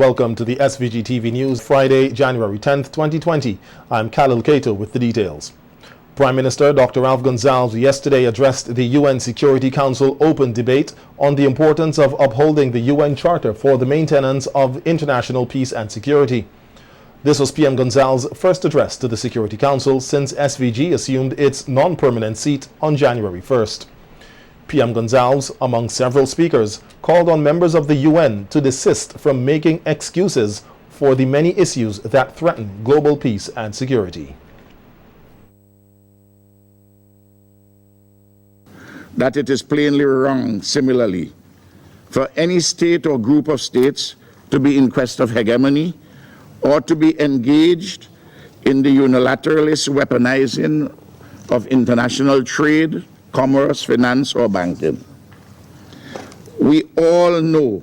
welcome to the SVG-TV News, Friday, January 10th, 2020. I'm Khalil Kato with the details. Prime Minister Dr. Ralph Gonsalves yesterday addressed the UN Security Council open debate on the importance of upholding the UN Charter for the maintenance of international peace and security. This was PM Gonsalves' first address to the Security Council since SVG assumed its non-permanent seat on January 1st. PM Gonsalves, among several speakers, called on members of the UN to desist from making excuses for the many issues that threaten global peace and security. That it is plainly wrong, similarly, for any state or group of states to be in quest of hegemony or to be engaged in the unilateralist weaponizing of international trade, commerce, finance, or banking. We all know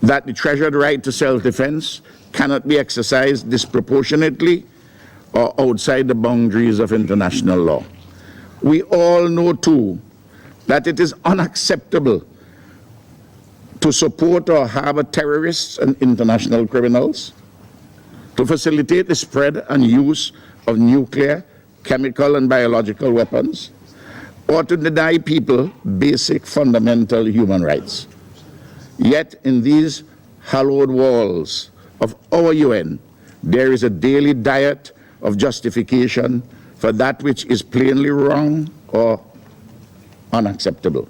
that the treasured right to self-defense cannot be exercised disproportionately or outside the boundaries of international law. We all know, too, that it is unacceptable to support or harbor terrorists and international criminals, to facilitate the spread and use of nuclear, chemical, and biological weapons, or to deny people basic fundamental human rights. Yet in these hallowed walls of our UN, there is a daily diet of justification for that which is plainly wrong or unacceptable.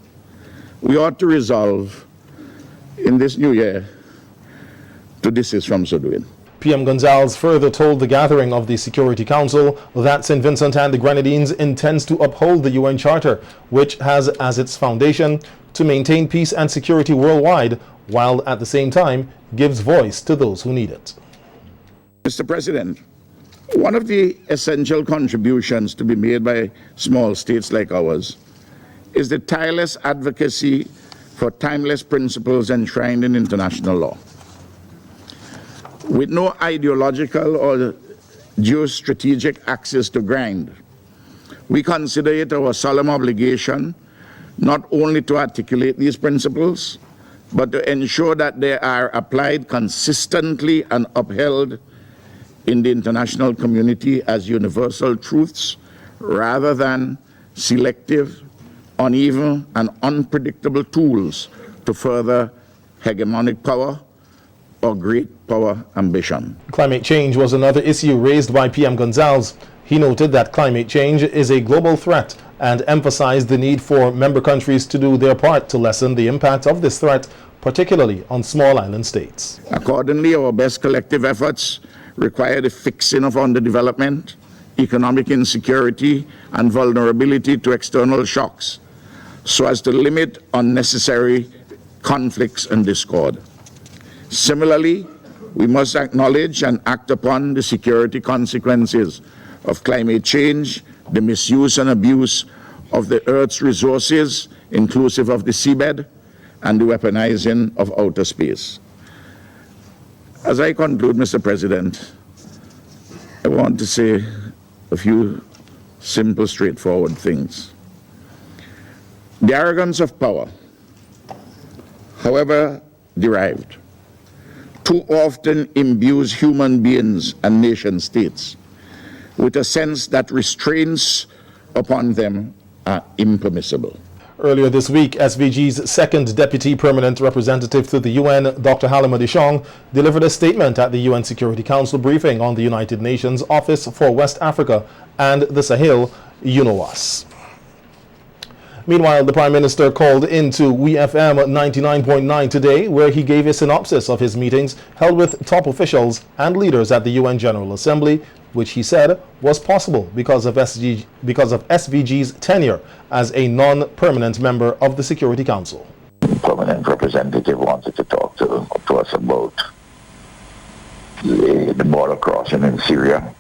We ought to resolve in this new year to desist from so doing. PM Gonsalves further told the gathering of the Security Council that St. Vincent and the Grenadines intends to uphold the UN Charter, which has as its foundation to maintain peace and security worldwide, while at the same time gives voice to those who need it. Mr. President, one of the essential contributions to be made by small states like ours is the tireless advocacy for timeless principles enshrined in international law. With no ideological or geostrategic axis to grind, we consider it our solemn obligation not only to articulate these principles, but to ensure that they are applied consistently and upheld in the international community as universal truths rather than selective, uneven, and unpredictable tools to further hegemonic power or great power ambition. Climate change was another issue raised by PM Gonsalves. He noted that climate change is a global threat and emphasized the need for member countries to do their part to lessen the impact of this threat, particularly on small island states. Accordingly, our best collective efforts require the fixing of underdevelopment, economic insecurity, and vulnerability to external shocks, so as to limit unnecessary conflicts and discord. Similarly, we must acknowledge and act upon the security consequences of climate change, the misuse and abuse of the Earth's resources, inclusive of the seabed, and the weaponizing of outer space. As I conclude, Mr. President, I want to say a few simple, straightforward things. The arrogance of power, however derived, too often imbues human beings and nation states with a sense that restraints upon them are impermissible. Earlier this week, SVG's second deputy permanent representative to the UN, Dr. Halima Dishong, delivered a statement at the UN Security Council briefing on the United Nations Office for West Africa and the Sahel, UNOWAS. Meanwhile, the Prime Minister called into WeFM 99.9 today, where he gave a synopsis of his meetings held with top officials and leaders at the UN General Assembly, which he said was possible because of SVG's tenure as a non-permanent member of the Security Council. The permanent representative wanted to talk to us about the border crossing in Syria,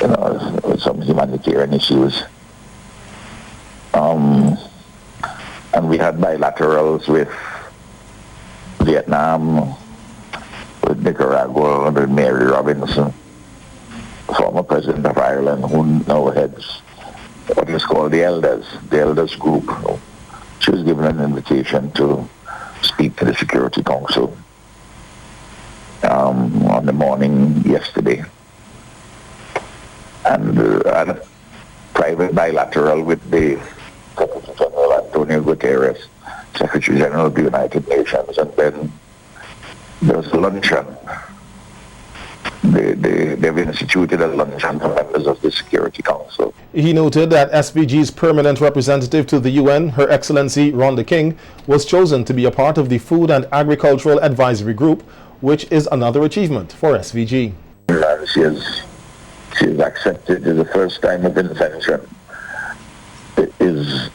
with some humanitarian issues. And we had bilaterals with Vietnam, with Nicaragua, under Mary Robinson, former president of Ireland, who now heads what is called the Elders Group. She was given an invitation to speak to the Security Council. meeting yesterday, and a private bilateral with the Secretary General Antonio Guterres, Secretary General of the United Nations, and then there's a luncheon. They've instituted a luncheon for members of the Security Council. He noted that SVG's permanent representative to the UN, Her Excellency Rhonda King, was chosen to be a part of the Food and Agricultural Advisory Group, which is another achievement for SVG. And she has accepted. It's the first time of Vincentian is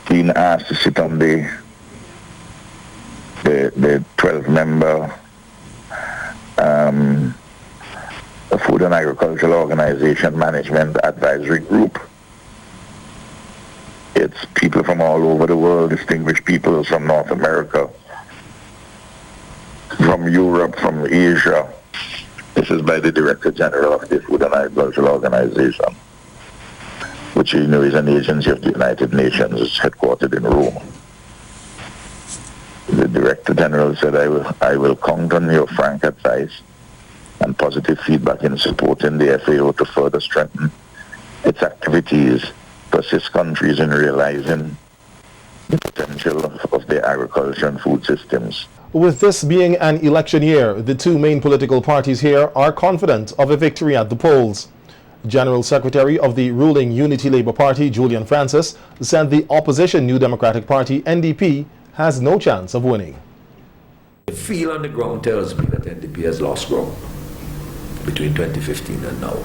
being asked to sit on the 12-member Food and Agricultural Organization Management Advisory Group. It's people from all over the world, distinguished people from North America, from Europe, from Asia. This is by the Director General of the Food and Agricultural Organization, which you know is an agency of the United Nations. It's headquartered in Rome. The Director General said, I will count on your frank advice and positive feedback in supporting the FAO to further strengthen its activities to assist countries in realizing the potential of their agriculture and food systems. With this being an election year, the two main political parties here are confident of a victory at the polls. General Secretary of the ruling Unity Labour Party, Julian Francis, said the opposition New Democratic Party, NDP, has no chance of winning. The feel on the ground tells me that NDP has lost ground between 2015 and now.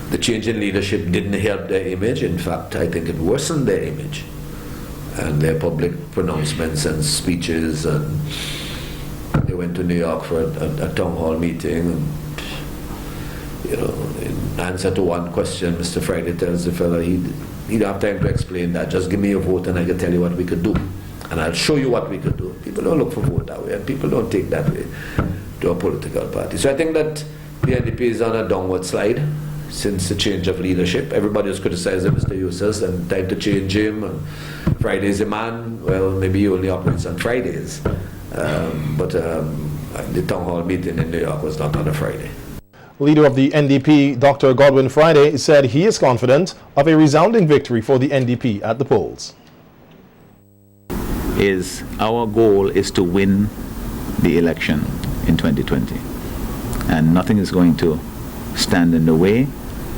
The change in leadership didn't help their image. In fact, I think it worsened their image. And their public pronouncements and speeches, and they went to New York for a town hall meeting, and in answer to one question, Mr. Friday tells the fellow he'd have time to explain that. Just give me your vote and I can tell you what we could do. And I'll show you what we could do. People don't look for vote that way, and people don't take that way to a political party. So I think that the NDP is on a downward slide since the change of leadership. Everybody was criticizing Mr. Eustace and time to change him. And Friday's a man. Well, maybe he only operates on Fridays. But the town hall meeting in New York was not on a Friday. Leader of the NDP, Dr. Godwin Friday, said he is confident of a resounding victory for the NDP at the polls. Our goal is to win the election in 2020. And nothing is going to stand in the way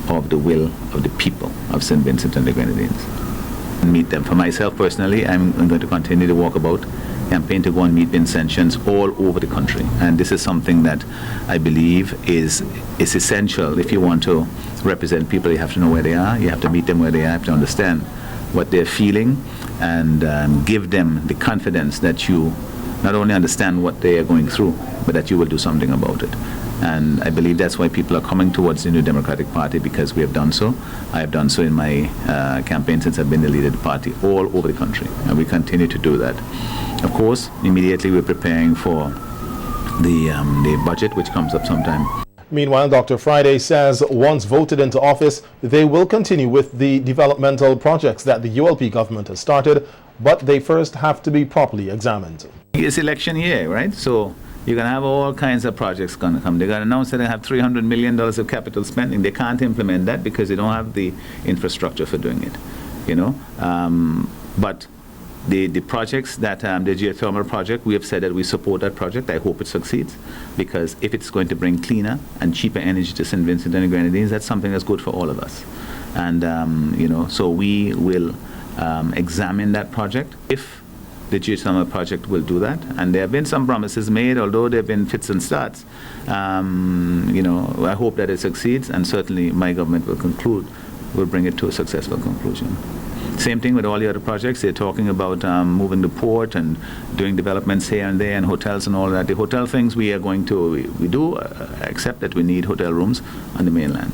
of the will of the people of St. Vincent and the Grenadines. Meet them. For myself personally, I'm going to continue to walk about, campaign to go and meet Vincentians all over the country. And this is something that I believe is essential. If you want to represent people, you have to know where they are, you have to meet them where they are, you have to understand what they're feeling, and give them the confidence that you not only understand what they are going through, but that you will do something about it. And I believe that's why people are coming towards the New Democratic Party, because we have done so. I have done so in my campaign since I've been the leader of the party all over the country, and we continue to do that. Of course, immediately we're preparing for the budget, which comes up sometime. Meanwhile, Dr. Friday says once voted into office, they will continue with the developmental projects that the ULP government has started, but they first have to be properly examined. It's election year, right? So you're going to have all kinds of projects going to come. They're going to announce that they have $300 million of capital spending. They can't implement that because they don't have the infrastructure for doing it, But the projects that, the geothermal project, we have said that we support that project. I hope it succeeds, because if it's going to bring cleaner and cheaper energy to St. Vincent and the Grenadines, that's something that's good for all of us. And, so we will examine that project if the geothermal project will do that. And there have been some promises made, although there have been fits and starts. I hope that it succeeds, and certainly my government will bring it to a successful conclusion. Same thing with all the other projects. They're talking about moving the port and doing developments here and there and hotels and all that. The hotel things we do accept that we need hotel rooms on the mainland.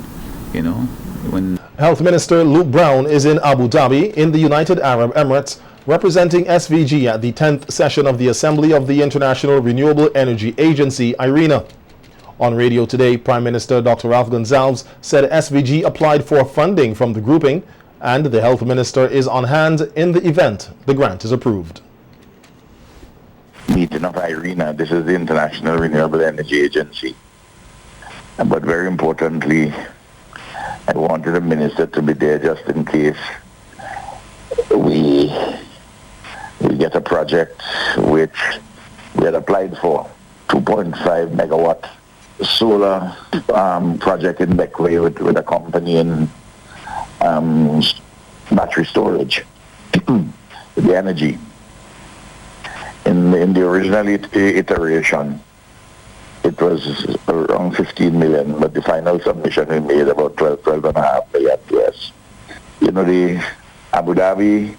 Health Minister Luke Brown is in Abu Dhabi in the United Arab Emirates, representing SVG at the 10th session of the Assembly of the International Renewable Energy Agency, IRENA. On radio today, Prime Minister Dr. Ralph Gonsalves said SVG applied for funding from the grouping, and the Health Minister is on hand in the event the grant is approved. Meeting of IRENA, this is the International Renewable Energy Agency. But very importantly, I wanted the minister to be there just in case we get a project which we had applied for, 2.5 megawatt solar project in Beckway with a company in battery storage, the energy. In the original iteration, it was around 15 million, but the final submission we made about 12.5 million US. You know, the Abu Dhabi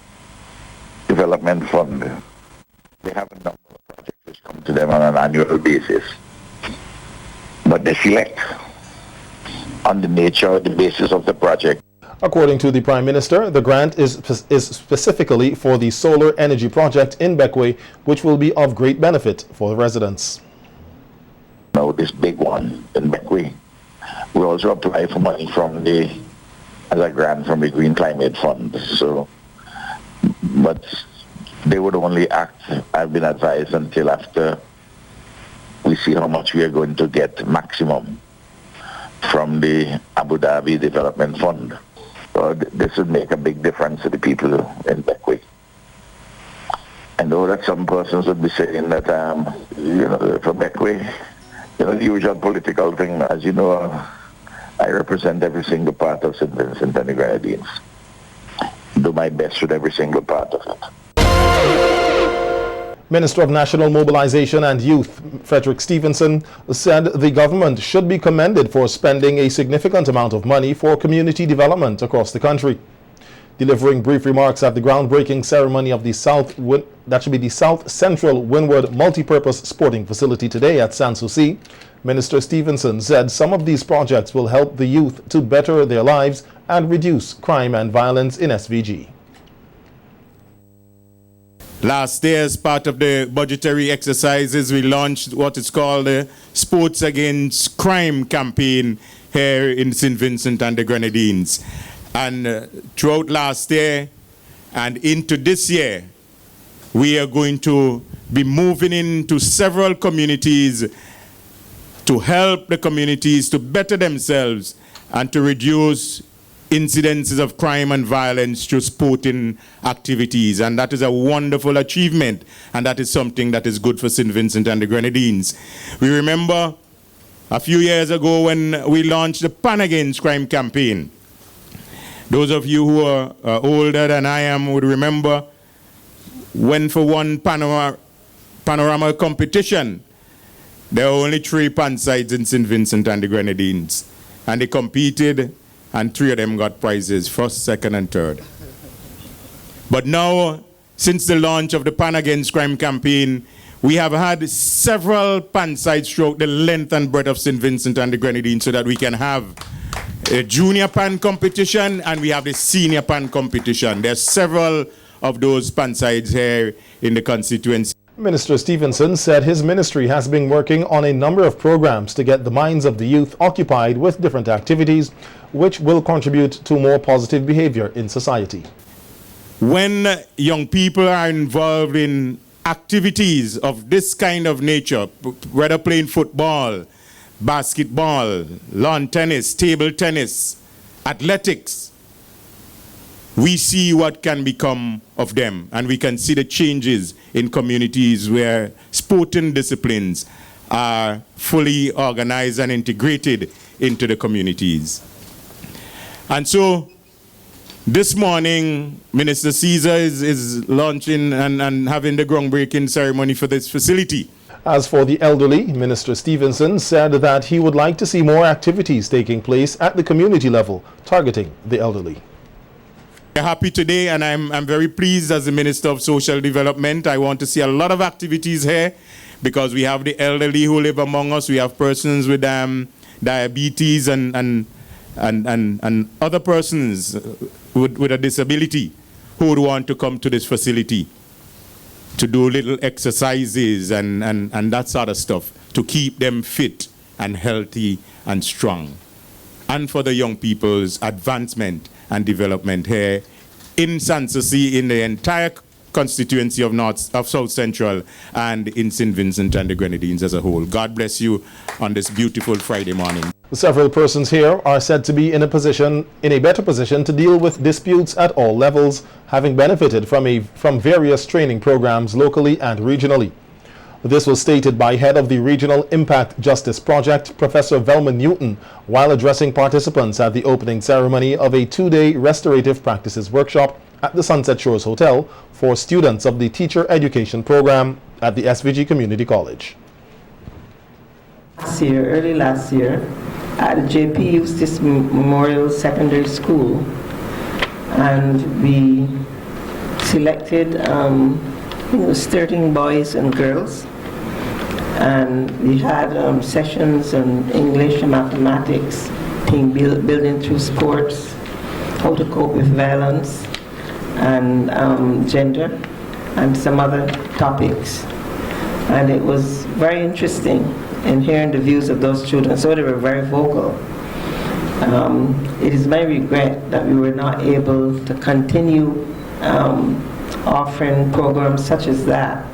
Development Fund, they have a number of projects which come to them on an annual basis, but they select on the nature or the basis of the project. According to the Prime Minister, the grant is specifically for the solar energy project in Beckway, which will be of great benefit for the residents. Now this big one in Beckway, we also apply for money as a grant from the Green Climate Fund. So, but they would only act, I've been advised, until after we see how much we are going to get maximum from the Abu Dhabi Development Fund. So this would make a big difference to the people in Beckway. I know that some persons would be saying that, you know, for Beckway, you know, the usual political thing. As you know, I represent every single part of St. Vincent and the Grenadines. Do my best with every single part of it. Minister of National Mobilization and Youth, Frederick Stevenson, said the government should be commended for spending a significant amount of money for community development across the country. Delivering brief remarks at the groundbreaking ceremony of the South Central Windward Multipurpose Sporting Facility today at Sanssouci, Minister Stevenson said some of these projects will help the youth to better their lives and reduce crime and violence in SVG. Last year, as part of the budgetary exercises, we launched what is called the Sports Against Crime campaign here in St. Vincent and the Grenadines. And throughout last year and into this year, we are going to be moving into several communities to help the communities to better themselves and to reduce incidences of crime and violence through sporting activities. And that is a wonderful achievement, and that is something that is good for St. Vincent and the Grenadines. We remember a few years ago when we launched the Pan Against Crime campaign. Those of you who are older than I am would remember when for one panorama competition, there were only 3 pan sides in St. Vincent and the Grenadines. And they competed, and 3 of them got prizes, 1st, 2nd, and 3rd. But now, since the launch of the Pan Against Crime campaign, we have had several pan sides throughout the length and breadth of St. Vincent and the Grenadines so that we can have a junior pan competition and we have the senior pan competition. There's several of those pan sides here in the constituency. Minister Stevenson said his ministry has been working on a number of programs to get the minds of the youth occupied with different activities which will contribute to more positive behavior in society. When young people are involved in activities of this kind of nature, whether playing football, basketball, lawn tennis, table tennis, athletics, we see what can become of them, and we can see the changes in communities where sporting disciplines are fully organized and integrated into the communities. And so this morning, Minister Caesar is launching and having the groundbreaking ceremony for this facility. As for the elderly, Minister Stevenson said that he would like to see more activities taking place at the community level, targeting the elderly. I'm happy today, and I'm very pleased as the Minister of Social Development. I want to see a lot of activities here because we have the elderly who live among us. We have persons with diabetes and other persons with a disability who would want to come to this facility to do little exercises and that sort of stuff to keep them fit and healthy and strong. And for the young people's advancement and development here in Sanssouci, in the entire constituency of South Central, and in St. Vincent and the Grenadines as a whole. God bless you on this beautiful Friday morning. Several persons here are said to be in a better position to deal with disputes at all levels, having benefited from various training programs locally and regionally. This was stated by head of the Regional Impact Justice Project, Professor Velma Newton, while addressing participants at the opening ceremony of a 2-day restorative practices workshop at the Sunset Shores Hotel for students of the Teacher Education Program at the SVG Community College. Early last year, at the JP Eustace Memorial Secondary School, and we selected 13 boys and girls, and we had sessions on English and mathematics, team building through sports, how to cope with violence, and gender, and some other topics. And it was very interesting in hearing the views of those children, so they were very vocal. It is my regret that we were not able to continue offering programs such as that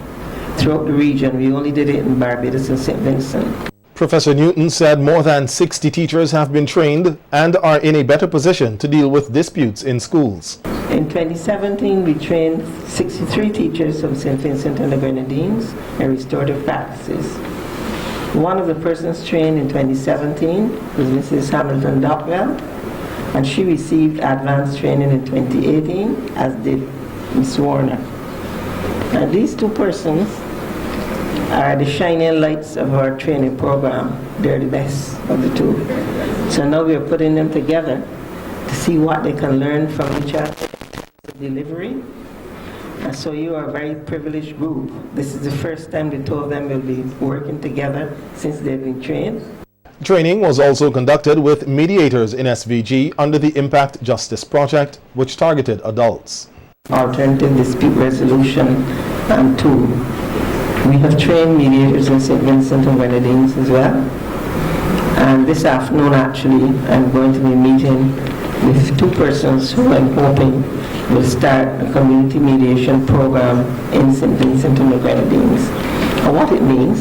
throughout the region. We only did it in Barbados and St. Vincent. Professor Newton said more than 60 teachers have been trained and are in a better position to deal with disputes in schools. In 2017, we trained 63 teachers from St. Vincent and the Grenadines in restorative practices. One of the persons trained in 2017 was Mrs. Hamilton Dockwell, and she received advanced training in 2018, as did Ms. Warner. And these two persons are the shining lights of our training program. They're the best of the two. So now we are putting them together to see what they can learn from each other in delivery. And so you are a very privileged group. This is the first time the two of them will be working together since they've been trained. Training was also conducted with mediators in SVG under the Impact Justice Project, which targeted adults. Alternative dispute resolution tool. We have trained mediators in St. Vincent and Grenadines as well. And this afternoon, actually, I'm going to be meeting with two persons who I'm hoping will start a community mediation program in St. Vincent and the Grenadines. And what it means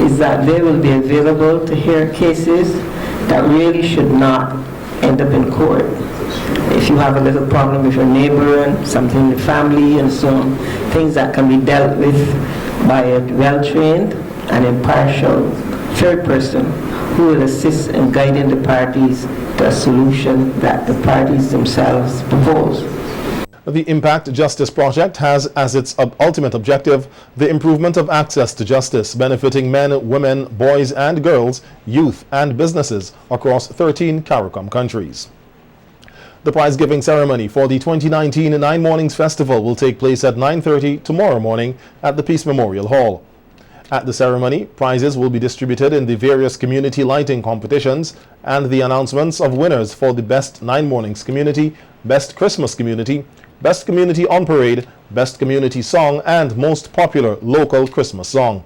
is that they will be available to hear cases that really should not end up in court. If you have a little problem with your neighbor and something in the family and so on, things that can be dealt with by a well-trained and impartial third person who will assist in guiding the parties to a solution that the parties themselves propose. The Impact Justice Project has as its ultimate objective the improvement of access to justice, benefiting men, women, boys and girls, youth and businesses across 13 CARICOM countries. The prize-giving ceremony for the 2019 Nine Mornings Festival will take place at 9:30 tomorrow morning at the Peace Memorial Hall. At the ceremony, prizes will be distributed in the various community lighting competitions, and the announcements of winners for the Best Nine Mornings Community, Best Christmas Community, Best Community on Parade, Best Community Song, and Most Popular Local Christmas Song.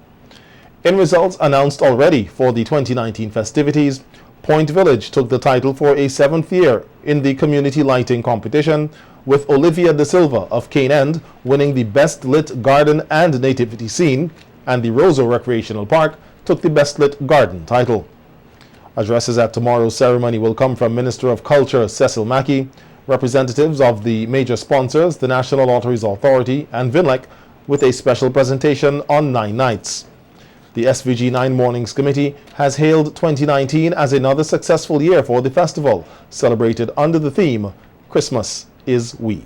In results announced already for the 2019 festivities, Point Village took the title for a 7th year in the community lighting competition, with Olivia De Silva of Cane End winning the Best Lit Garden and Nativity Scene, and the Roseau Recreational Park took the Best Lit Garden title. Addresses at tomorrow's ceremony will come from Minister of Culture Cecil Mackey, representatives of the major sponsors, the National Lotteries Authority and VINLEC, with a special presentation on 9 nights. The SVG 9 Mornings Committee has hailed 2019 as another successful year for the festival, celebrated under the theme, Christmas is We.